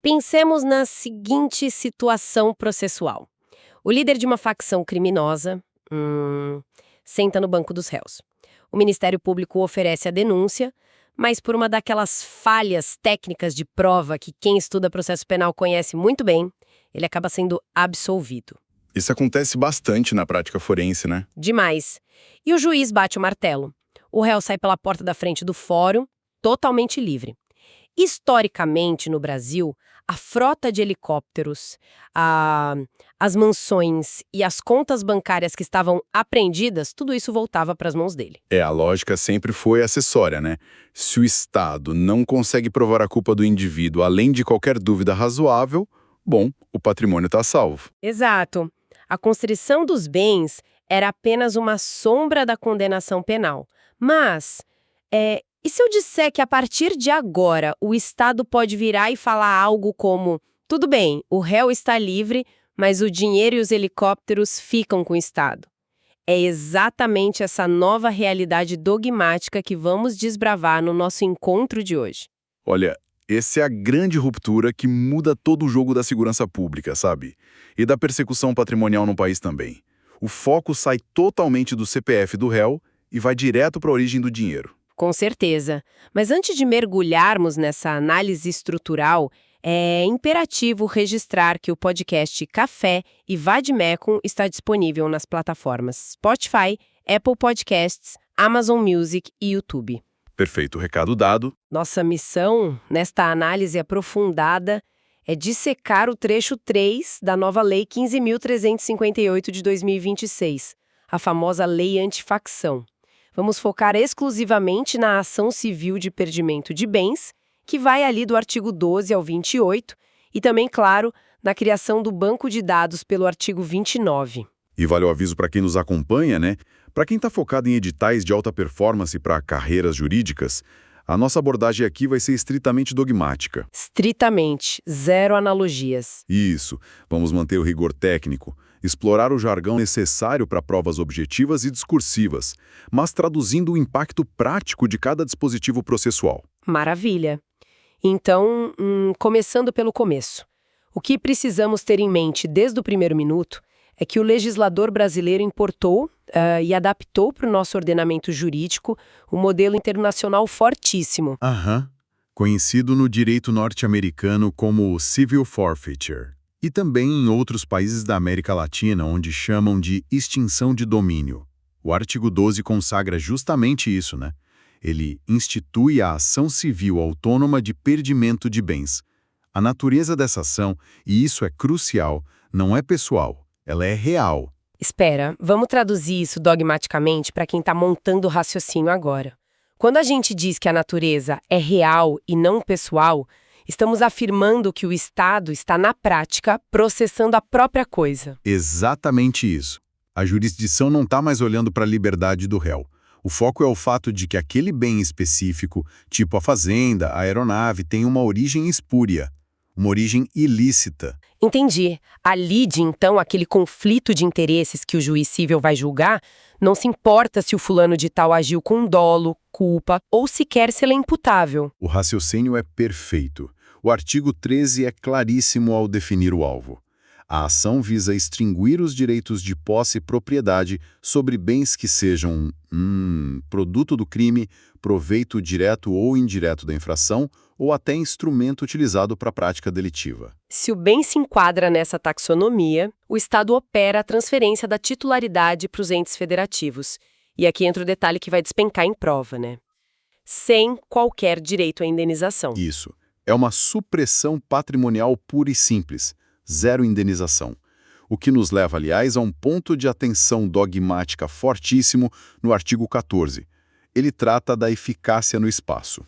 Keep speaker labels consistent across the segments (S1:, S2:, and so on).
S1: Pensemos na seguinte situação processual. O líder de uma facção criminosa senta no banco dos réus. O Ministério Público oferece a denúncia, mas por uma daquelas falhas técnicas de prova que quem estuda processo penal conhece muito bem, ele acaba sendo absolvido.
S2: Isso acontece bastante na prática forense, né?
S1: Demais. E o juiz bate o martelo. O réu sai pela porta da frente do fórum, totalmente livre. Historicamente, no Brasil, a frota de helicópteros, as mansões e as contas bancárias que estavam apreendidas, tudo isso voltava para as mãos dele.
S2: A lógica sempre foi acessória, né? Se o Estado não consegue provar a culpa do indivíduo além de qualquer dúvida razoável, bom, o patrimônio está salvo.
S1: Exato. A constrição dos bens era apenas uma sombra da condenação penal. Mas, e se eu disser que a partir de agora o Estado pode virar e falar algo como: tudo bem, o réu está livre, mas o dinheiro e os helicópteros ficam com o Estado? É exatamente essa nova realidade dogmática que vamos desbravar no nosso encontro de hoje.
S2: Olha, essa é a grande ruptura que muda todo o jogo da segurança pública, sabe? E da persecução patrimonial no país também. O foco sai totalmente do CPF do réu e vai direto para a origem do dinheiro.
S1: Com certeza. Mas antes de mergulharmos nessa análise estrutural, é imperativo registrar que o podcast Café e Vademecum está disponível nas plataformas Spotify, Apple Podcasts, Amazon Music e YouTube.
S2: Perfeito, recado dado.
S1: Nossa missão, nesta análise aprofundada, é dissecar o trecho 3 da nova Lei 15.358 de 2026, a famosa Lei Antifacção. Vamos focar exclusivamente na ação civil de perdimento de bens, que vai ali do artigo 12 ao 28, e também, claro, na criação do banco de dados pelo artigo 29.
S2: E vale o aviso para quem nos acompanha, né? Para quem está focado em editais de alta performance para carreiras jurídicas, a nossa abordagem aqui vai ser estritamente dogmática.
S1: Estritamente, zero analogias.
S2: Isso, vamos manter o rigor técnico, explorar o jargão necessário para provas objetivas e discursivas, mas traduzindo o impacto prático de cada dispositivo processual.
S1: Maravilha. Então, começando pelo começo. O que precisamos ter em mente desde o primeiro minuto é que o legislador brasileiro importou e adaptou para o nosso ordenamento jurídico um modelo internacional fortíssimo.
S2: Conhecido no direito norte-americano como civil forfeiture. E também em outros países da América Latina, onde chamam de extinção de domínio. O artigo 12 consagra justamente isso, né? Ele institui a ação civil autônoma de perdimento de bens. A natureza dessa ação, e isso é crucial, não é pessoal, ela é real.
S1: Espera, vamos traduzir isso dogmaticamente para quem está montando o raciocínio agora. Quando a gente diz que a natureza é real e não pessoal, estamos afirmando que o Estado está, na prática, processando a própria coisa.
S2: Exatamente isso. A jurisdição não está mais olhando para a liberdade do réu. O foco é o fato de que aquele bem específico, tipo a fazenda, a aeronave, tem uma origem espúria, uma origem ilícita.
S1: Entendi. A lide, então, aquele conflito de interesses que o juiz civil vai julgar, não se importa se o fulano de tal agiu com dolo, culpa ou sequer se ele é imputável.
S2: O raciocínio é perfeito. O artigo 13 é claríssimo ao definir o alvo. A ação visa extinguir os direitos de posse e propriedade sobre bens que sejam produto do crime, proveito direto ou indireto da infração ou até instrumento utilizado para a prática delitiva.
S1: Se o bem se enquadra nessa taxonomia, o Estado opera a transferência da titularidade para os entes federativos. E aqui entra o detalhe que vai despencar em prova, né? Sem qualquer direito à indenização.
S2: Isso. É uma supressão patrimonial pura e simples. Zero indenização. O que nos leva, aliás, a um ponto de atenção dogmática fortíssimo no artigo 14. Ele trata da eficácia no espaço.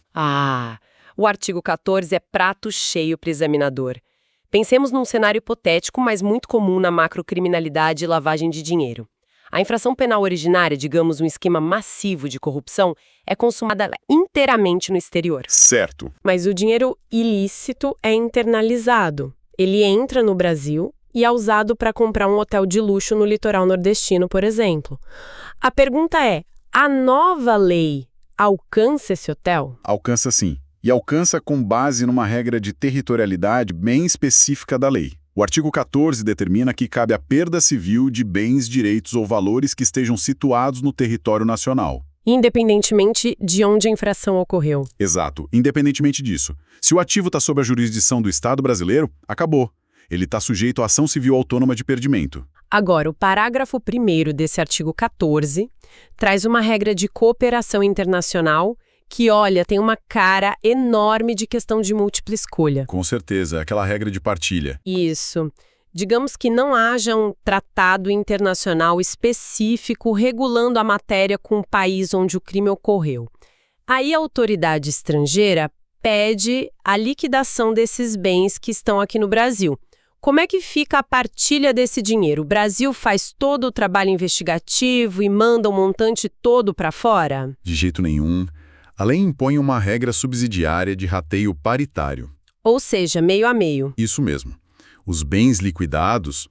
S1: O artigo 14 é prato cheio para o examinador. Pensemos num cenário hipotético, mas muito comum na macrocriminalidade e lavagem de dinheiro. A infração penal originária, digamos um esquema massivo de corrupção, é consumada inteiramente no exterior.
S2: Certo.
S1: Mas o dinheiro ilícito é internalizado. Ele entra no Brasil e é usado para comprar um hotel de luxo no litoral nordestino, por exemplo. A pergunta é, a nova lei alcança esse hotel?
S2: Alcança sim. e alcança com base numa regra de territorialidade bem específica da lei. O artigo 14 determina que cabe a perda civil de bens, direitos ou valores que estejam situados no território nacional.
S1: Independentemente de onde a infração ocorreu.
S2: Exato, independentemente disso. Se o ativo está sob a jurisdição do Estado brasileiro, acabou. Ele está sujeito à ação civil autônoma de perdimento.
S1: Agora, o parágrafo 1º desse artigo 14 traz uma regra de cooperação internacional que, olha, tem uma cara enorme de questão de múltipla escolha.
S2: Com certeza, aquela regra de partilha.
S1: Isso. Digamos que não haja um tratado internacional específico regulando a matéria com o país onde o crime ocorreu. Aí a autoridade estrangeira pede a liquidação desses bens que estão aqui no Brasil. Como é que fica a partilha desse dinheiro? O Brasil faz todo o trabalho investigativo e manda o montante todo para fora?
S2: De jeito nenhum. A lei impõe uma regra subsidiária de rateio paritário.
S1: Ou seja, meio a meio.
S2: Isso mesmo. Os bens liquidados,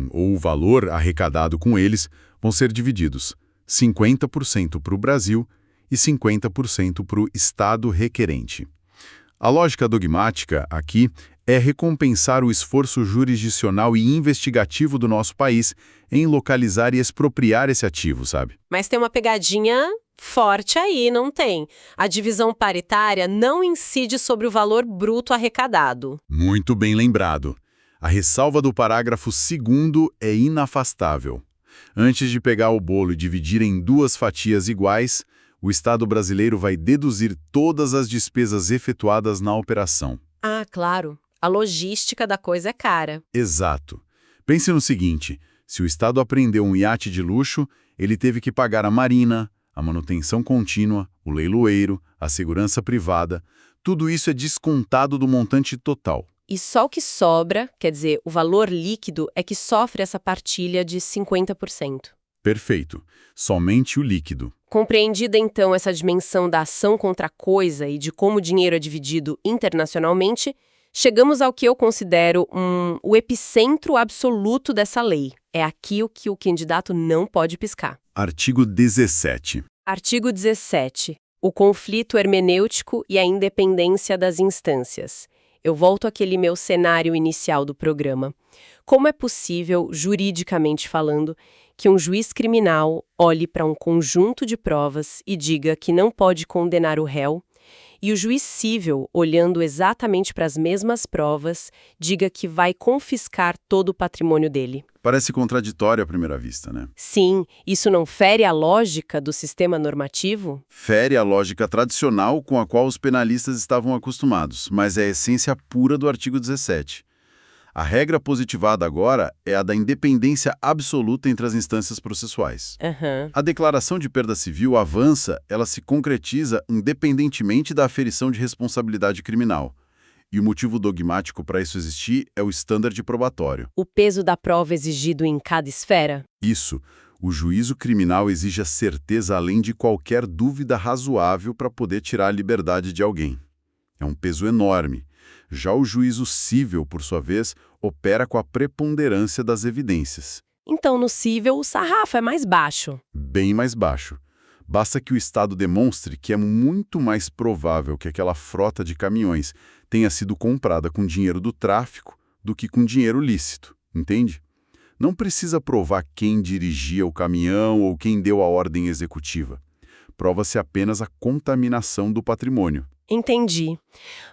S2: ou o valor arrecadado com eles, vão ser divididos 50% para o Brasil e 50% para o Estado requerente. A lógica dogmática aqui é recompensar o esforço jurisdicional e investigativo do nosso país em localizar e expropriar esse ativo, sabe?
S1: Mas tem uma pegadinha forte aí, não tem? A divisão paritária não incide sobre o valor bruto arrecadado.
S2: Muito bem lembrado. A ressalva do parágrafo 2º é inafastável. Antes de pegar o bolo e dividir em duas fatias iguais, o Estado brasileiro vai deduzir todas as despesas efetuadas na operação.
S1: Ah, claro. A logística da coisa é cara.
S2: Exato. Pense no seguinte, se o Estado apreendeu um iate de luxo, ele teve que pagar a marina, a manutenção contínua, o leiloeiro, a segurança privada. Tudo isso é descontado do montante total.
S1: E só o que sobra, quer dizer, o valor líquido, é que sofre essa partilha de 50%.
S2: Perfeito. Somente o líquido.
S1: Compreendida, então, essa dimensão da ação contra a coisa e de como o dinheiro é dividido internacionalmente, chegamos ao que eu considero o epicentro absoluto dessa lei. É aqui o que o candidato não pode piscar.
S2: Artigo 17.
S1: Artigo 17. O conflito hermenêutico e a independência das instâncias. Eu volto àquele meu cenário inicial do programa. Como é possível, juridicamente falando, que um juiz criminal olhe para um conjunto de provas e diga que não pode condenar o réu, e o juiz civil, olhando exatamente para as mesmas provas, diga que vai confiscar todo o patrimônio dele?
S2: Parece contraditório à primeira vista, né?
S1: Sim, isso não fere a lógica do sistema normativo?
S2: Fere a lógica tradicional com a qual os penalistas estavam acostumados, mas é a essência pura do artigo 17. A regra positivada agora é a da independência absoluta entre as instâncias processuais. A declaração de perda civil avança, ela se concretiza independentemente da aferição de responsabilidade criminal. E o motivo dogmático para isso existir é o standard probatório.
S1: O peso da prova exigido em cada esfera?
S2: Isso. O juízo criminal exige a certeza além de qualquer dúvida razoável para poder tirar a liberdade de alguém. É um peso enorme. Já o juízo cível, por sua vez, opera com a preponderância das evidências.
S1: Então, no cível, o sarrafo é mais baixo.
S2: Bem mais baixo. Basta que o Estado demonstre que é muito mais provável que aquela frota de caminhões tenha sido comprada com dinheiro do tráfico do que com dinheiro lícito, entende? Não precisa provar quem dirigia o caminhão ou quem deu a ordem executiva. Prova-se apenas a contaminação do patrimônio.
S1: Entendi.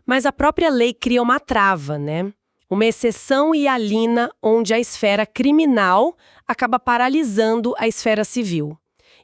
S1: Mas a própria lei cria uma trava, né? Uma exceção hialina onde a esfera criminal acaba paralisando a esfera civil.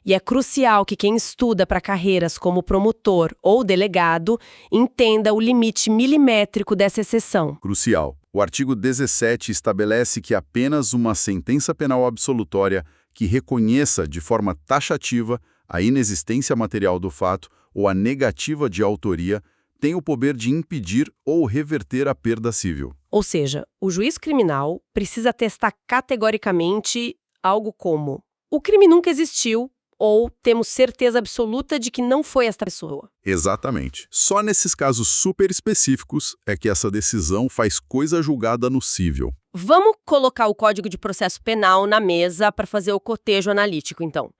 S1: E é crucial que quem estuda para carreiras como promotor ou delegado entenda o limite milimétrico dessa exceção.
S2: Crucial. O artigo 17 estabelece que apenas uma sentença penal absolutória que reconheça de forma taxativa a inexistência material do fato ou a negativa de autoria tem o poder de impedir ou reverter a perda civil.
S1: Ou seja, o juiz criminal precisa testar categoricamente algo como: o crime nunca existiu, ou temos certeza absoluta de que não foi esta pessoa.
S2: Exatamente. Só nesses casos super específicos é que essa decisão faz coisa julgada no cível.
S1: Vamos colocar o Código de Processo Penal na mesa para fazer o cotejo analítico, então.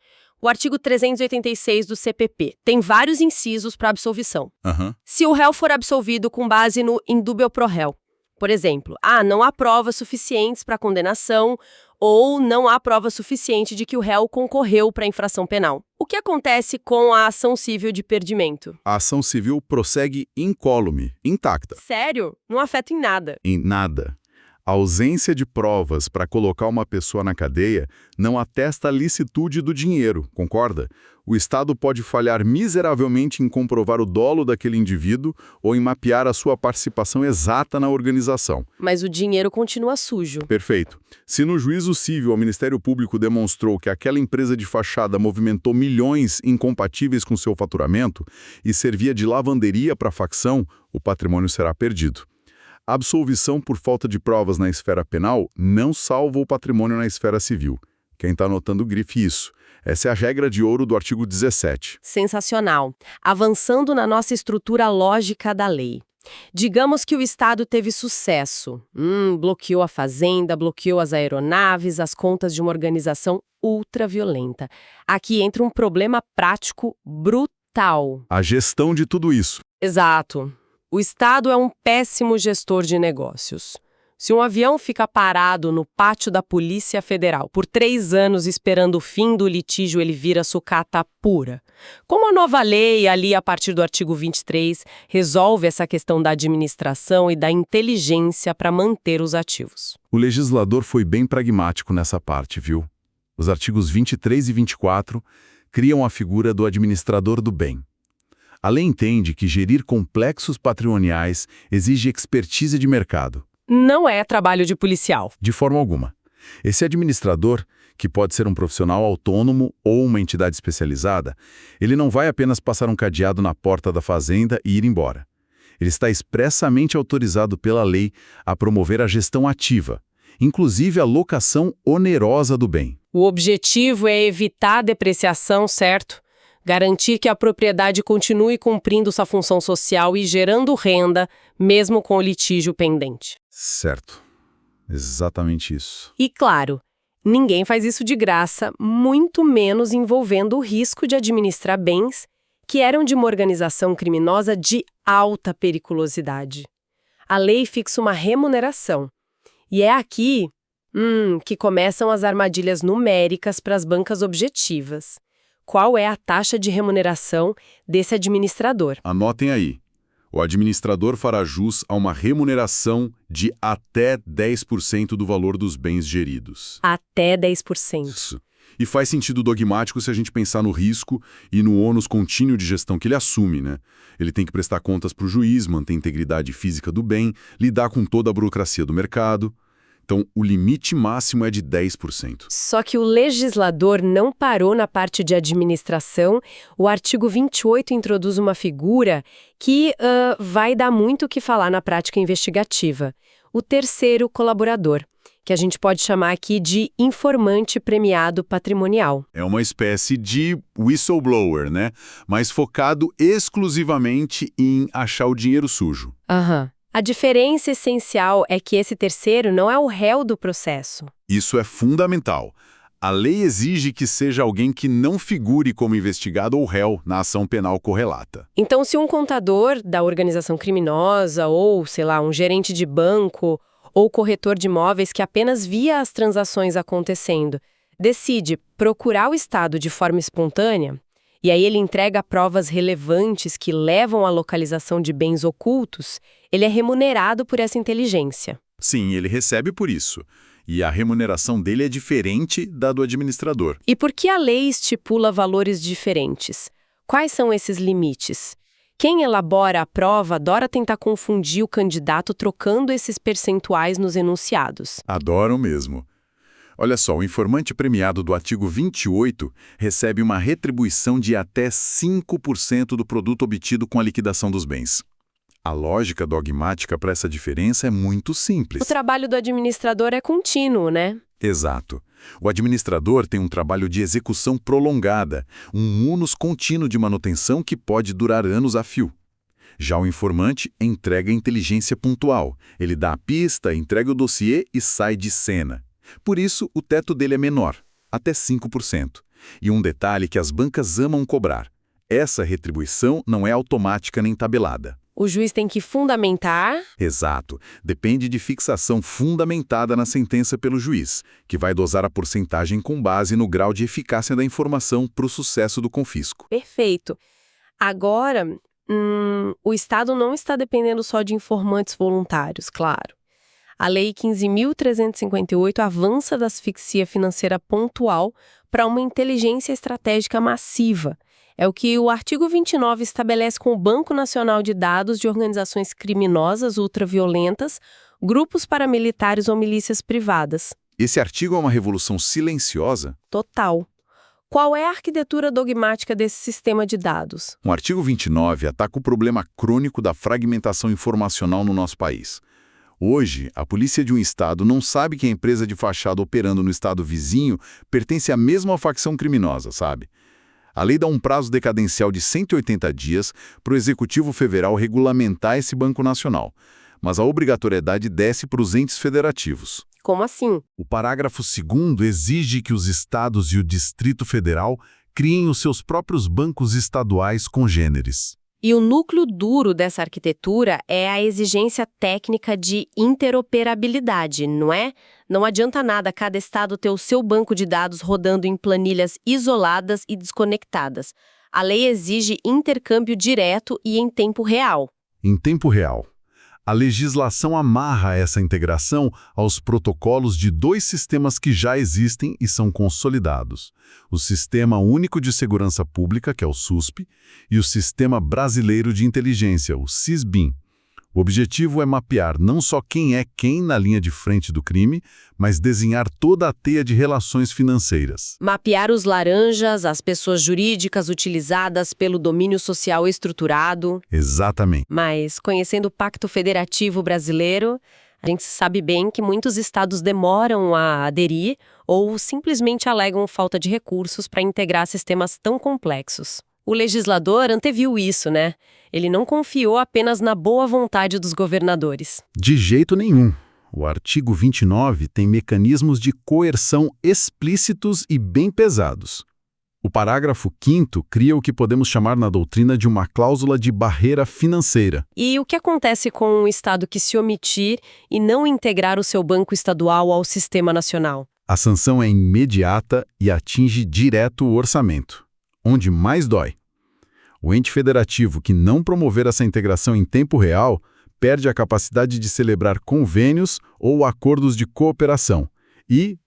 S1: o artigo 386 do CPP tem vários incisos para absolvição.
S2: Aham.
S1: Se o réu for absolvido com base no indubio pro réu, por exemplo, não há provas suficientes para condenação ou não há prova suficiente de que o réu concorreu para a infração penal. O que acontece com a ação civil de perdimento?
S2: A ação civil prossegue incólume, intacta.
S1: Sério? Não afeta em nada.
S2: Em nada. A ausência de provas para colocar uma pessoa na cadeia não atesta a licitude do dinheiro, concorda? O Estado pode falhar miseravelmente em comprovar o dolo daquele indivíduo ou em mapear a sua participação exata na organização.
S1: Mas o dinheiro continua sujo.
S2: Perfeito. Se no juízo civil o Ministério Público demonstrou que aquela empresa de fachada movimentou milhões incompatíveis com seu faturamento e servia de lavanderia para a facção, o patrimônio será perdido. A absolvição por falta de provas na esfera penal não salva o patrimônio na esfera civil. Quem está anotando, grife isso. Essa é a regra de ouro do artigo 17.
S1: Sensacional. Avançando na nossa estrutura lógica da lei. Digamos que o Estado teve sucesso. Bloqueou a fazenda, bloqueou as aeronaves, as contas de uma organização ultraviolenta. Aqui entra um problema prático brutal.
S2: A gestão de tudo isso.
S1: Exato. O Estado é um péssimo gestor de negócios. Se um avião fica parado no pátio da Polícia Federal por 3 anos esperando o fim do litígio, ele vira sucata pura. Como a nova lei, ali a partir do artigo 23, resolve essa questão da administração e da inteligência para manter os ativos?
S2: O legislador foi bem pragmático nessa parte, viu? Os artigos 23 e 24 criam a figura do administrador do bem. A lei entende que gerir complexos patrimoniais exige expertise de mercado.
S1: Não é trabalho de policial.
S2: De forma alguma. Esse administrador, que pode ser um profissional autônomo ou uma entidade especializada, ele não vai apenas passar um cadeado na porta da fazenda e ir embora. Ele está expressamente autorizado pela lei a promover a gestão ativa, inclusive a locação onerosa do bem.
S1: O objetivo é evitar a depreciação, certo? Garantir que a propriedade continue cumprindo sua função social e gerando renda, mesmo com o litígio pendente.
S2: Certo. Exatamente isso.
S1: E claro, ninguém faz isso de graça, muito menos envolvendo o risco de administrar bens que eram de uma organização criminosa de alta periculosidade. A lei fixa uma remuneração. E é aqui que começam as armadilhas numéricas para as bancas objetivas. Qual é a taxa de remuneração desse administrador?
S2: Anotem aí. O administrador fará jus a uma remuneração de até 10% do valor dos bens geridos.
S1: Até 10%.
S2: Isso. E faz sentido dogmático se a gente pensar no risco e no ônus contínuo de gestão que ele assume, né? Ele tem que prestar contas para o juiz, manter a integridade física do bem, lidar com toda a burocracia do mercado. Então, o limite máximo é de 10%.
S1: Só que o legislador não parou na parte de administração. O artigo 28 introduz uma figura que vai dar muito o que falar na prática investigativa. O terceiro colaborador, que a gente pode chamar aqui de informante premiado patrimonial.
S2: É uma espécie de whistleblower, né? Mas focado exclusivamente em achar o dinheiro sujo.
S1: Aham. A diferença essencial é que esse terceiro não é o réu do processo.
S2: Isso é fundamental. A lei exige que seja alguém que não figure como investigado ou réu na ação penal correlata.
S1: Então, se um contador da organização criminosa ou, sei lá, um gerente de banco ou corretor de imóveis que apenas via as transações acontecendo, decide procurar o Estado de forma espontânea, e aí ele entrega provas relevantes que levam à localização de bens ocultos, ele é remunerado por essa inteligência.
S2: Sim, ele recebe por isso. E a remuneração dele é diferente da do administrador.
S1: E por que a lei estipula valores diferentes? Quais são esses limites? Quem elabora a prova adora tentar confundir o candidato trocando esses percentuais nos enunciados.
S2: Adoram mesmo. Olha só, o informante premiado do artigo 28 recebe uma retribuição de até 5% do produto obtido com a liquidação dos bens. A lógica dogmática para essa diferença é muito simples.
S1: O trabalho do administrador é contínuo, né?
S2: Exato. O administrador tem um trabalho de execução prolongada, um ônus contínuo de manutenção que pode durar anos a fio. Já o informante entrega inteligência pontual. Ele dá a pista, entrega o dossiê e sai de cena. Por isso, o teto dele é menor. até 5%. E um detalhe que as bancas amam cobrar: essa retribuição não é automática nem tabelada.
S1: O juiz tem que fundamentar.
S2: Exato. Depende de fixação fundamentada na sentença pelo juiz, que vai dosar a porcentagem com base no grau de eficácia da informação para o sucesso do confisco.
S1: Perfeito. Agora, o Estado não está dependendo só de informantes voluntários, claro. A Lei 15.358 avança da asfixia financeira pontual para uma inteligência estratégica massiva. É o que o artigo 29 estabelece com o Banco Nacional de Dados de organizações criminosas ultraviolentas, grupos paramilitares ou milícias privadas.
S2: Esse artigo é uma revolução silenciosa?
S1: Total. Qual é a arquitetura dogmática desse sistema de dados?
S2: O artigo 29 ataca o problema crônico da fragmentação informacional no nosso país. Hoje, a polícia de um estado não sabe que a empresa de fachada operando no estado vizinho pertence à mesma facção criminosa, sabe? A lei dá um prazo decadencial de 180 dias para o Executivo Federal regulamentar esse Banco Nacional, mas a obrigatoriedade desce para os entes federativos.
S1: Como assim?
S2: O parágrafo 2º exige que os estados e o Distrito Federal criem os seus próprios bancos estaduais congêneres.
S1: E o núcleo duro dessa arquitetura é a exigência técnica de interoperabilidade, não é? Não adianta nada cada estado ter o seu banco de dados rodando em planilhas isoladas e desconectadas. A lei exige intercâmbio direto e em tempo real.
S2: Em tempo real. A legislação amarra essa integração aos protocolos de 2 sistemas que já existem e são consolidados: o Sistema Único de Segurança Pública, que é o SUSP, e o Sistema Brasileiro de Inteligência, o SISBIN. O objetivo é mapear não só quem é quem na linha de frente do crime, mas desenhar toda a teia de relações financeiras.
S1: Mapear os laranjas, as pessoas jurídicas utilizadas pelo domínio social estruturado.
S2: Exatamente.
S1: Mas, conhecendo o Pacto Federativo Brasileiro, a gente sabe bem que muitos estados demoram a aderir ou simplesmente alegam falta de recursos para integrar sistemas tão complexos. O legislador anteviu isso, né? Ele não confiou apenas na boa vontade dos governadores.
S2: De jeito nenhum. O artigo 29 tem mecanismos de coerção explícitos e bem pesados. O parágrafo 5º cria o que podemos chamar na doutrina de uma cláusula de barreira financeira.
S1: E o que acontece com um estado que se omitir e não integrar o seu banco estadual ao sistema nacional?
S2: A sanção é imediata e atinge direto o orçamento, onde mais dói. O ente federativo que não promover essa integração em tempo real perde a capacidade de celebrar convênios ou acordos de cooperação e,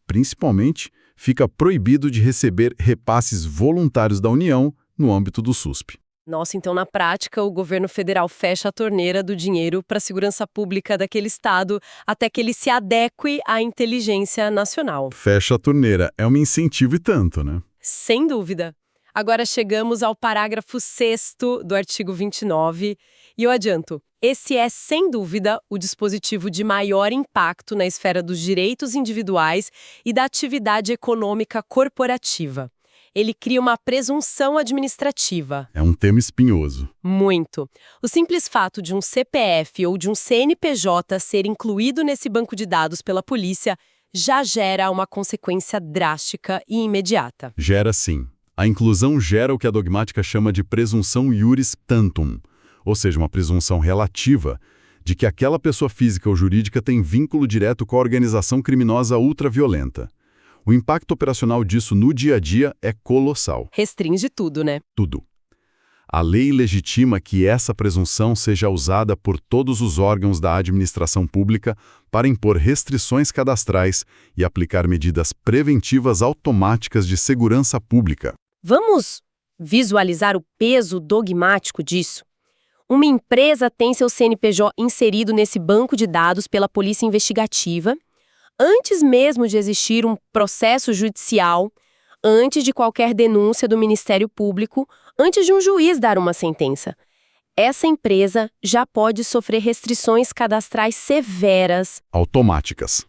S2: principalmente, fica proibido de receber repasses voluntários da União no âmbito do SUSP.
S1: Nossa, então na prática o governo federal fecha a torneira do dinheiro para a segurança pública daquele estado até que ele se adeque à inteligência nacional.
S2: Fecha a torneira é um incentivo e tanto, né?
S1: Sem dúvida. Agora chegamos ao parágrafo 6º do artigo 29, e eu adianto, esse é, sem dúvida, o dispositivo de maior impacto na esfera dos direitos individuais e da atividade econômica corporativa. Ele cria uma presunção administrativa.
S2: É um tema espinhoso.
S1: Muito. O simples fato de um CPF ou de um CNPJ ser incluído nesse banco de dados pela polícia já gera uma consequência drástica e imediata.
S2: Gera sim. A inclusão gera o que a dogmática chama de presunção iuris tantum, ou seja, uma presunção relativa de que aquela pessoa física ou jurídica tem vínculo direto com a organização criminosa ultraviolenta. O impacto operacional disso no dia a dia é colossal.
S1: Restringe tudo, né?
S2: Tudo. A lei legitima que essa presunção seja usada por todos os órgãos da administração pública para impor restrições cadastrais e aplicar medidas preventivas automáticas de segurança pública.
S1: Vamos visualizar o peso dogmático disso? Uma empresa tem seu CNPJ inserido nesse banco de dados pela polícia investigativa, antes mesmo de existir um processo judicial, antes de qualquer denúncia do Ministério Público, antes de um juiz dar uma sentença. Essa empresa já pode sofrer restrições cadastrais severas.
S2: Automáticas.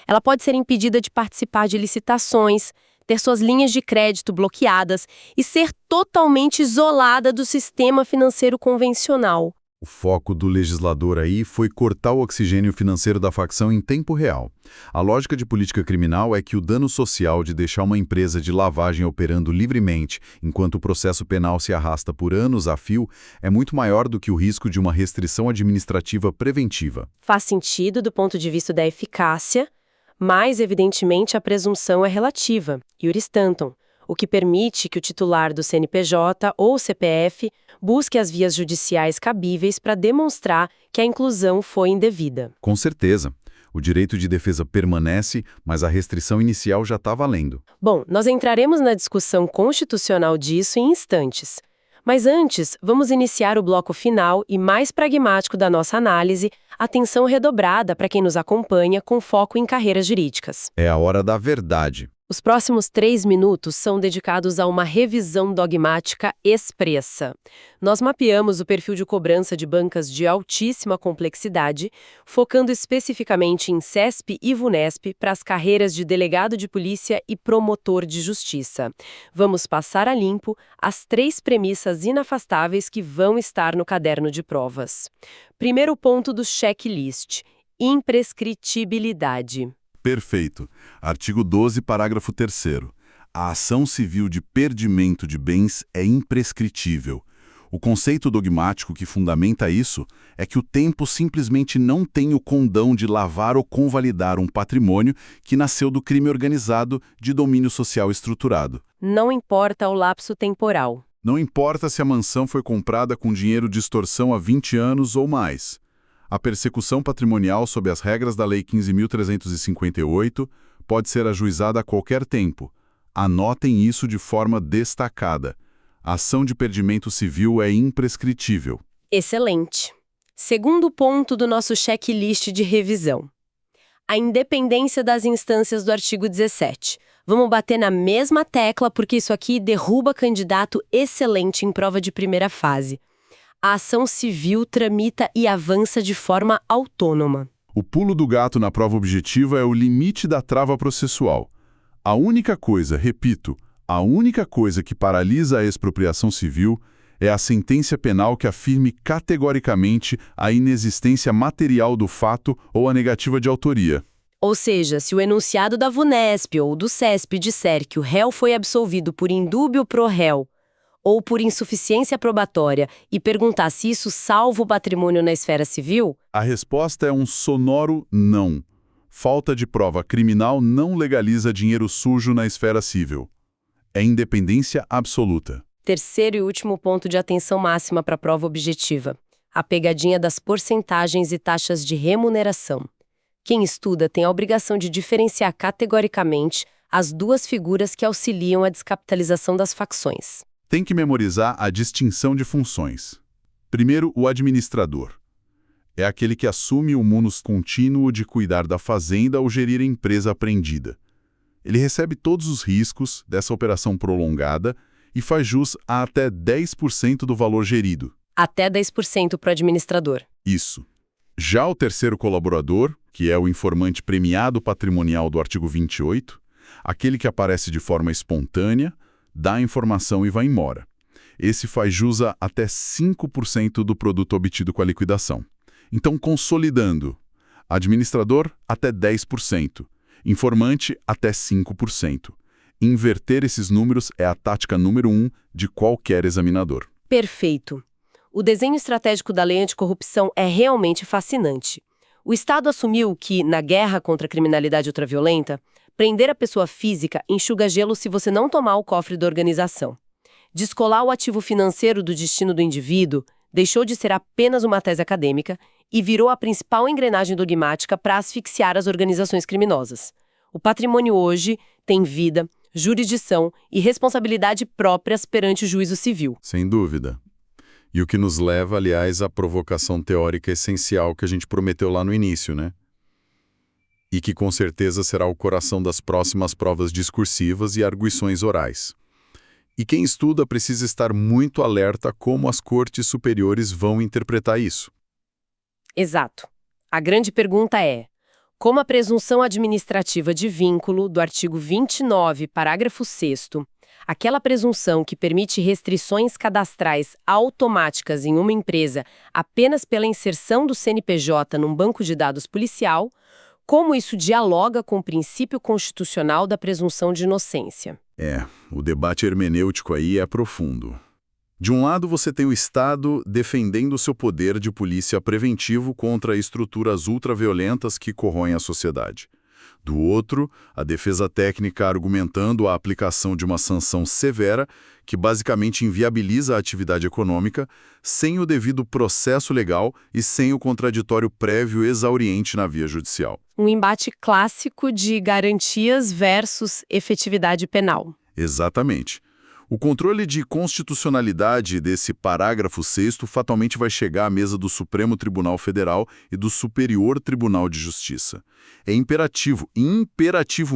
S1: Ela pode ser impedida de participar de licitações, ter suas linhas de crédito bloqueadas e ser totalmente isolada do sistema financeiro convencional.
S2: O foco do legislador aí foi cortar o oxigênio financeiro da facção em tempo real. A lógica de política criminal é que o dano social de deixar uma empresa de lavagem operando livremente enquanto o processo penal se arrasta por anos a fio é muito maior do que o risco de uma restrição administrativa preventiva.
S1: Faz sentido do ponto de vista da eficácia, mas, evidentemente, a presunção é relativa, iuris tantum, o que permite que o titular do CNPJ ou CPF busque as vias judiciais cabíveis para demonstrar que a inclusão foi indevida.
S2: Com certeza. O direito de defesa permanece, mas a restrição inicial já está valendo.
S1: Bom, nós entraremos na discussão constitucional disso em instantes. Mas antes, vamos iniciar o bloco final e mais pragmático da nossa análise, atenção redobrada para quem nos acompanha com foco em carreiras jurídicas.
S2: É a hora da verdade.
S1: Os próximos 3 minutos são dedicados a uma revisão dogmática expressa. Nós mapeamos o perfil de cobrança de bancas de altíssima complexidade, focando especificamente em CESP e VUNESP para as carreiras de delegado de polícia e promotor de justiça. Vamos passar a limpo as 3 premissas inafastáveis que vão estar no caderno de provas. Primeiro ponto do checklist: imprescritibilidade.
S3: Perfeito. Artigo 12, parágrafo 3º. A ação civil de perdimento de bens é imprescritível. O conceito dogmático que fundamenta isso é que o tempo simplesmente não tem o condão de lavar ou convalidar um patrimônio que nasceu do crime organizado de domínio social estruturado.
S1: Não importa o lapso temporal.
S3: Não importa se a mansão foi comprada com dinheiro de extorsão há 20 anos ou mais. A persecução patrimonial sob as regras da Lei 15.358 pode ser ajuizada a qualquer tempo. Anotem isso de forma destacada. A ação de perdimento civil é imprescritível.
S1: Excelente. Segundo ponto do nosso checklist de revisão: a independência das instâncias do artigo 17. Vamos bater na mesma tecla porque isso aqui derruba candidato excelente em prova de primeira fase. A ação civil tramita e avança de forma autônoma.
S3: O pulo do gato na prova objetiva é o limite da trava processual. A única coisa, repito, a única coisa que paralisa a expropriação civil é a sentença penal que afirme categoricamente a inexistência material do fato ou a negativa de autoria.
S1: Ou seja, se o enunciado da VUNESP ou do CESP disser que o réu foi absolvido por indúbio pro réu ou por insuficiência probatória e perguntar se isso salva o patrimônio na esfera civil?
S3: A resposta é um sonoro não. Falta de prova criminal não legaliza dinheiro sujo na esfera civil. É independência absoluta.
S1: Terceiro e último ponto de atenção máxima para a prova objetiva: a pegadinha das porcentagens e taxas de remuneração. Quem estuda tem a obrigação de diferenciar categoricamente as duas figuras que auxiliam a descapitalização das facções.
S3: Tem que memorizar a distinção de funções. Primeiro, o administrador. É aquele que assume o munus contínuo de cuidar da fazenda ou gerir a empresa apreendida. Ele recebe todos os riscos dessa operação prolongada e faz jus a até 10% do valor gerido.
S1: Até 10% para o administrador.
S3: Isso. Já o terceiro colaborador, que é o informante premiado patrimonial do artigo 28, aquele que aparece de forma espontânea, dá a informação e vai embora. Esse faz jus a até 5% do produto obtido com a liquidação. Então, consolidando, administrador até 10%, informante até 5%. Inverter esses números é a tática número 1 de qualquer examinador.
S1: Perfeito. O desenho estratégico da lei anticorrupção é realmente fascinante. O Estado assumiu que, na guerra contra a criminalidade ultraviolenta, prender a pessoa física enxuga gelo se você não tomar o cofre da organização. Descolar o ativo financeiro do destino do indivíduo deixou de ser apenas uma tese acadêmica e virou a principal engrenagem dogmática para asfixiar as organizações criminosas. O patrimônio hoje tem vida, jurisdição e responsabilidade próprias perante o juízo civil.
S3: Sem dúvida. E o que nos leva, aliás, à provocação teórica essencial que a gente prometeu lá no início, né? E que com certeza será o coração das próximas provas discursivas e arguições orais. E quem estuda precisa estar muito alerta a como as cortes superiores vão interpretar isso.
S1: Exato. A grande pergunta é: como a presunção administrativa de vínculo do artigo 29, parágrafo 6º, Aquela presunção que permite restrições cadastrais automáticas em uma empresa apenas pela inserção do CNPJ num banco de dados policial, como isso dialoga com o princípio constitucional da presunção de inocência.
S3: O debate hermenêutico aí é profundo. De um lado, você tem o Estado defendendo seu poder de polícia preventivo contra estruturas ultraviolentas que corroem a sociedade. Do outro, a defesa técnica argumentando a aplicação de uma sanção severa que basicamente inviabiliza a atividade econômica sem o devido processo legal e sem o contraditório prévio exauriente na via judicial.
S1: Um embate clássico de garantias versus efetividade penal.
S3: Exatamente. O controle de constitucionalidade desse parágrafo 6º fatalmente vai chegar à mesa do Supremo Tribunal Federal e do Superior Tribunal de Justiça. É imperativo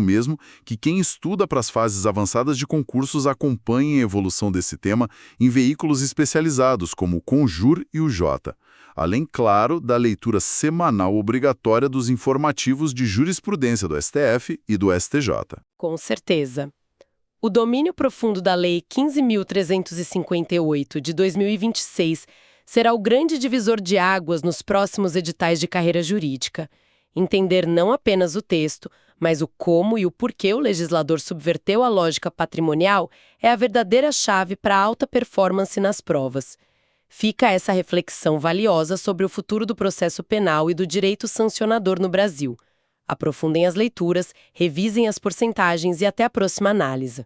S3: mesmo, que quem estuda para as fases avançadas de concursos acompanhe a evolução desse tema em veículos especializados como o Conjur e o Jota. Além, claro, da leitura semanal obrigatória dos informativos de jurisprudência do STF e do STJ.
S1: Com certeza. O domínio profundo da Lei 15.358, de 2026, será o grande divisor de águas nos próximos editais de carreira jurídica. Entender não apenas o texto, mas o como e o porquê o legislador subverteu a lógica patrimonial é a verdadeira chave para a alta performance nas provas. Fica essa reflexão valiosa sobre o futuro do processo penal e do direito sancionador no Brasil. Aprofundem as leituras, revisem as porcentagens e até a próxima análise.